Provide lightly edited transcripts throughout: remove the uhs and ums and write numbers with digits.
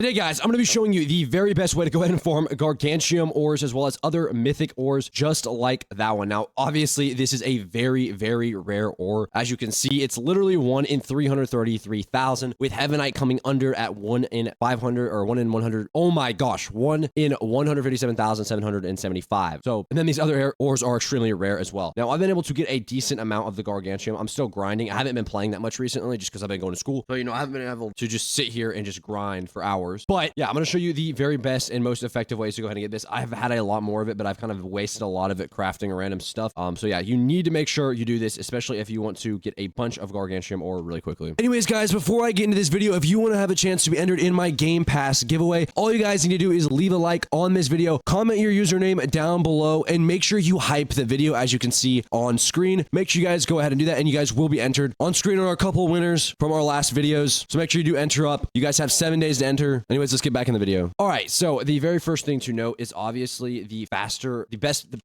Today, guys, I'm going to be showing you the very best way to go ahead and farm gargantuan ores as well as other mythic ores just like that one. Now, obviously, this is a very, very rare ore. As you can see, it's literally 1 in 333,000 with Heavenite coming under at 1 in 500 or 1 in 100. Oh my gosh, 1 in 157,775. So, and then these other ores are extremely rare as well. Now, I've been able to get a decent amount of the gargantuan. I'm still grinding. I haven't been playing that much recently just because I've been going to school. So, I haven't been able to just sit here and just grind for hours. But yeah, I'm going to show you the very best and most effective ways to go ahead and get this. I've had a lot more of it, but I've kind of wasted a lot of it crafting random stuff. So yeah, you need to make sure you do this, especially if you want to get a bunch of gargantuan ore really quickly. Anyways, guys, before I get into this video, if you want to have a chance to be entered in my Game Pass giveaway, all you guys need to do is leave a like on this video, comment your username down below, and make sure you hype the video as you can see on screen. Make sure you guys go ahead and do that, and you guys will be entered. On screen are a couple winners from our last videos, so make sure you do enter up. You guys have 7 days to enter. Anyways, let's get back in the video. All right, so the very first thing to note is obviously the faster, the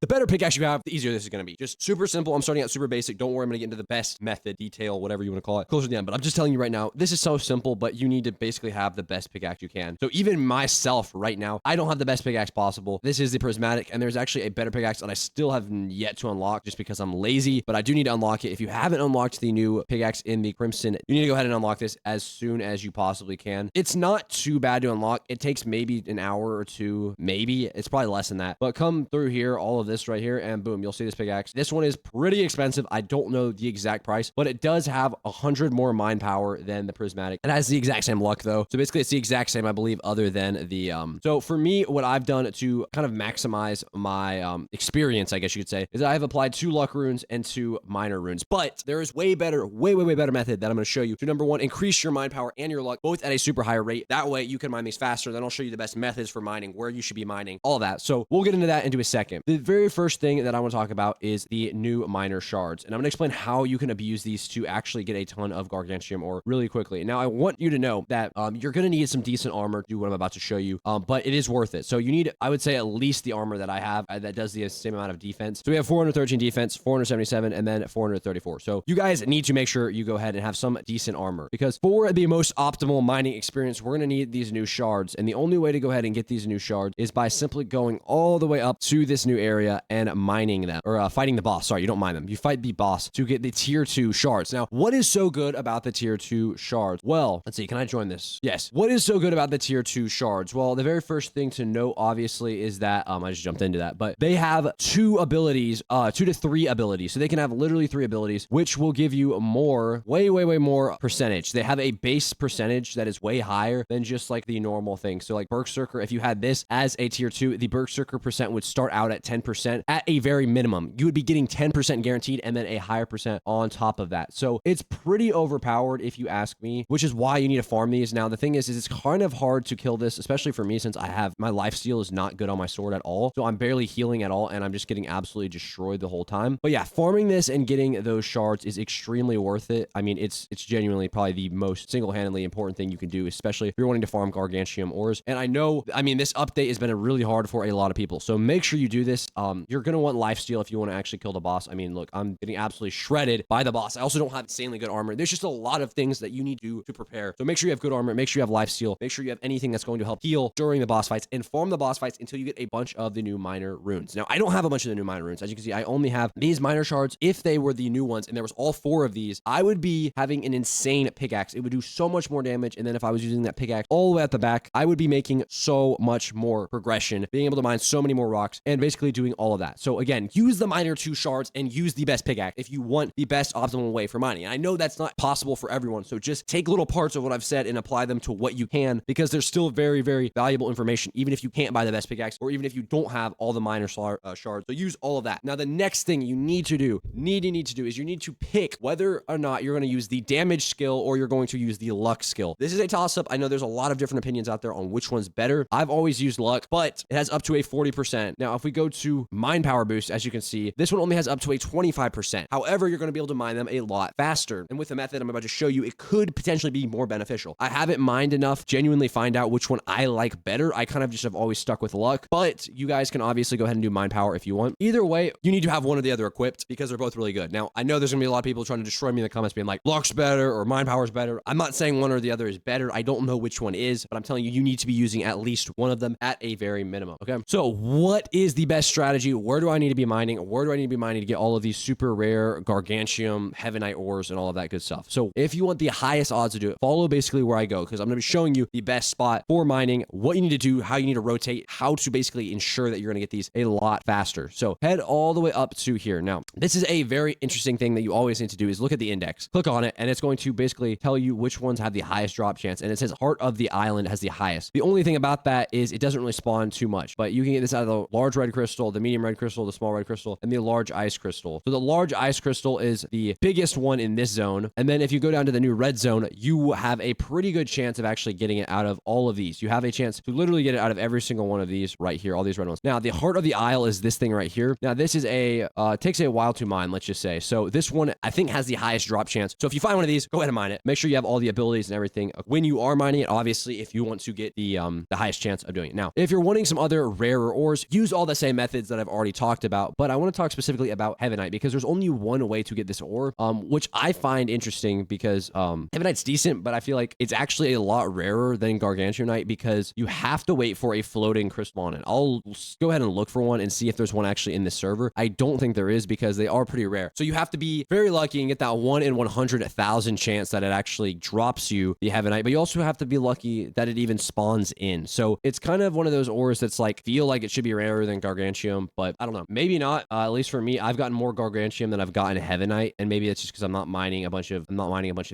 better pickaxe you have, the easier this is going to be. Just super simple. I'm starting out super basic. Don't worry, I'm going to get into the best method, detail, whatever you want to call it, closer to the end. But I'm just telling you right now, this is so simple, but you need to basically have the best pickaxe you can. So even myself right now, I don't have the best pickaxe possible. This is the prismatic, and there's actually a better pickaxe that I still have yet to unlock just because I'm lazy, but I do need to unlock it. If you haven't unlocked the new pickaxe in the Crimson, you need to go ahead and unlock this as soon as you possibly can. It's not too bad to unlock. It takes maybe an hour or two, maybe. It's probably less than that. But come through here, all of this right here, and boom, you'll see this pickaxe. This one is pretty expensive. I don't know the exact price, but it does have 100 more mine power than the prismatic. It has the exact same luck though. So basically it's the exact same, I believe, other than the, so for me, what I've done to kind of maximize my experience, I guess you could say, is I have applied 2 luck runes and 2 miner runes. But there is way better, way better method that I'm going to show you to, number 1, increase your mine power and your luck both at a super high rate. That way you can mine these faster. Then I'll show you the best methods for mining, where you should be mining, all that. So we'll get into that into a second. The very first thing that I want to talk about is the new miner shards. And I'm going to explain how you can abuse these to actually get a ton of gargantuan ore really quickly. Now, I want you to know that you're going to need some decent armor to do what I'm about to show you, but it is worth it. So you need, I would say, at least the armor that I have that does the same amount of defense. So we have 413 defense, 477, and then 434. So you guys need to make sure you go ahead and have some decent armor, because for the most optimal mining experience, we're going to need these new shards. And the only way to go ahead and get these new shards is by simply going all the way up to this new area and mining them, or fighting the boss. Sorry, you don't mine them. You fight the boss to get the tier 2 shards. Now, what is so good about the tier 2 shards? Well, let's see. Can I join this? Yes. What is so good about the tier 2 shards? Well, the very first thing to note, obviously, is that, I just jumped into that, but they have 2 abilities, 2 to 3 abilities. So they can have literally 3 abilities, which will give you more, way more percentage. They have a base percentage that is way higher than just like the normal thing. So like Berserker, if you had this as a tier 2, the Berserker percent would start out at 10% at a very minimum. You would be getting 10% guaranteed and then a higher percent on top of that. So it's pretty overpowered if you ask me, which is why you need to farm these. Now, the thing is it's kind of hard to kill this, especially for me, since my lifesteal is not good on my sword at all. So I'm barely healing at all, and I'm just getting absolutely destroyed the whole time. But yeah, farming this and getting those shards is extremely worth it. I mean, it's genuinely probably the most single-handedly important thing you can do, especially if you're wanting to farm gargantuan ores. And I know, I mean, this update has been really hard for a lot of people. So make sure you do this. You're going to want lifesteal if you want to actually kill the boss. I mean, look, I'm getting absolutely shredded by the boss. I also don't have insanely good armor. There's just a lot of things that you need to do to prepare. So make sure you have good armor. Make sure you have lifesteal. Make sure you have anything that's going to help heal during the boss fights, and farm the boss fights until you get a bunch of the new miner runes. Now, I don't have a bunch of the new miner runes. As you can see, I only have these miner shards. If they were the new ones and there was all 4 of these, I would be having an insane pickaxe. It would do so much more damage. And then if I was using that pickaxe all the way at the back, I would be making so much more progression, being able to mine so many more rocks, and basically doing all of that. So again, use the miner 2 shards and use the best pickaxe if you want the best optimal way for mining. And I know that's not possible for everyone, so just take little parts of what I've said and apply them to what you can, because there's still very valuable information, even if you can't buy the best pickaxe, or even if you don't have all the miner shards. So use all of that. Now, the next thing you need to do is you need to pick whether or not you're going to use the damage skill or you're going to use the luck skill. This is a toss-up. I know there's a lot of different opinions out there on which one's better. I've always used luck, but it has up to a 40%. Now, if we go to mine power boost, as you can see, this one only has up to a 25%. However, you're going to be able to mine them a lot faster. And with the method I'm about to show you, it could potentially be more beneficial. I haven't mined enough genuinely find out which one I like better. I kind of just have always stuck with luck, but you guys can obviously go ahead and do mine power if you want. Either way, you need to have one or the other equipped because they're both really good. Now, I know there's gonna be a lot of people trying to destroy me in the comments being like, luck's better or mine power's better. I'm not saying one or the other is better. I don't know which one is, but I'm telling you, you need to be using at least one of them at a very minimum. Okay. So what is the best strategy? Where do I need to be mining? Where do I need to be mining to get all of these super rare Gargantuan, Heavenite ores, and all of that good stuff? So if you want the highest odds to do it, follow basically where I go, because I'm going to be showing you the best spot for mining, what you need to do, how you need to rotate, how to basically ensure that you're going to get these a lot faster. So head all the way up to here. Now, this is a very interesting thing that you always need to do is look at the index, click on it, and it's going to basically tell you which ones have the highest drop chance. And it says Heart of the Island has the highest. The only thing about that is it doesn't really spawn too much, but you can get this out of the large red crystal, the medium red crystal, the small red crystal, and the large ice crystal. So the large ice crystal is the biggest one in this zone. And then if you go down to the new red zone, you have a pretty good chance of actually getting it out of all of these. You have a chance to literally get it out of every single one of these right here, all these red ones. Now, the Heart of the Isle is this thing right here. Now, this is a, takes a while to mine, let's just say. So this one, I think, has the highest drop chance. So if you find one of these, go ahead and mine it. Make sure you have all the abilities and everything when you are mining it, obviously, if you want to get the highest chance of doing it. Now, if you're wanting some other rarer ores, use all the same methods that I've already talked about, but I want to talk specifically about Heavenite because there's only one way to get this ore, which I find interesting because Heavenite's decent, but I feel like it's actually a lot rarer than Gargantuanite because you have to wait for a floating crystal on it. I'll go ahead and look for one and see if there's one actually in this server. I don't think there is because they are pretty rare. So you have to be very lucky and get that 1 in 100,000 chance that it actually drops you the Heavenite, but you also have to be lucky that it even spawns in. So it's kind of one of those ores that's like, feel like it should be rarer than Gargantuan, but I don't know. Maybe not. At least for me, I've gotten more Gargantuan than I've gotten Heavenite, and maybe it's just because I'm not mining a bunch of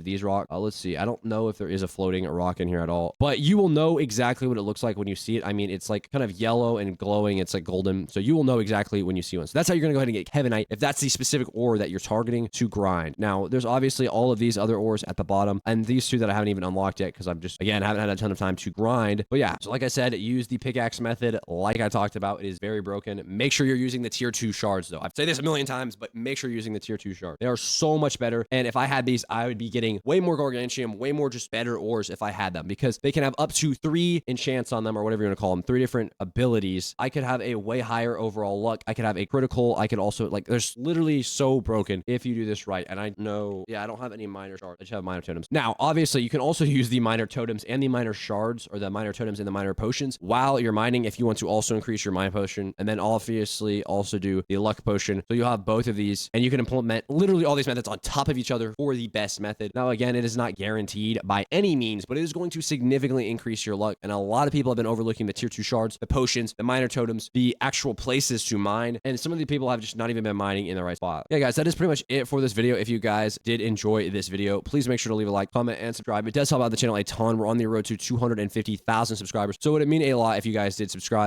these rocks. Let's see. I don't know if there is a floating rock in here at all, but you will know exactly what it looks like when you see it. I mean, it's like kind of yellow and glowing. It's like golden. So you will know exactly when you see one. So that's how you're going to go ahead and get Heavenite if that's the specific ore that you're targeting to grind. Now, there's obviously all of these other ores at the bottom, and these two that I haven't even unlocked yet because I'm just, again, haven't had a ton of time to grind. But yeah, so like I said, use the pickaxe method like I talked about. It is very broken. Make sure you're using the tier 2 shards though. I've said this a million times, but make sure you're using the tier 2 shards. They are so much better. And if I had these, I would be getting way more Gargantuan, way more just better ores if I had them because they can have up to 3 enchants on them or whatever you want to call them, 3 different abilities. I could have a way higher overall luck. I could have a critical. I could also like, there's literally so broken if you do this right. And I know, yeah, I don't have any minor shards. I just have minor totems. Now, obviously you can also use the minor totems and the minor shards or the minor totems and the minor potions while you're mining if you want to also increase your mine potion and then obviously also do the luck potion. So you'll have both of these and you can implement literally all these methods on top of each other for the best method. Now, again, it is not guaranteed by any means, but it is going to significantly increase your luck. And a lot of people have been overlooking the tier 2 shards, the potions, the minor totems, the actual places to mine. And some of the people have just not even been mining in the right spot. Yeah, guys, that is pretty much it for this video. If you guys did enjoy this video, please make sure to leave a like, comment, and subscribe. It does help out the channel a ton. We're on the road to 250,000 subscribers. So it would mean a lot if you guys did subscribe.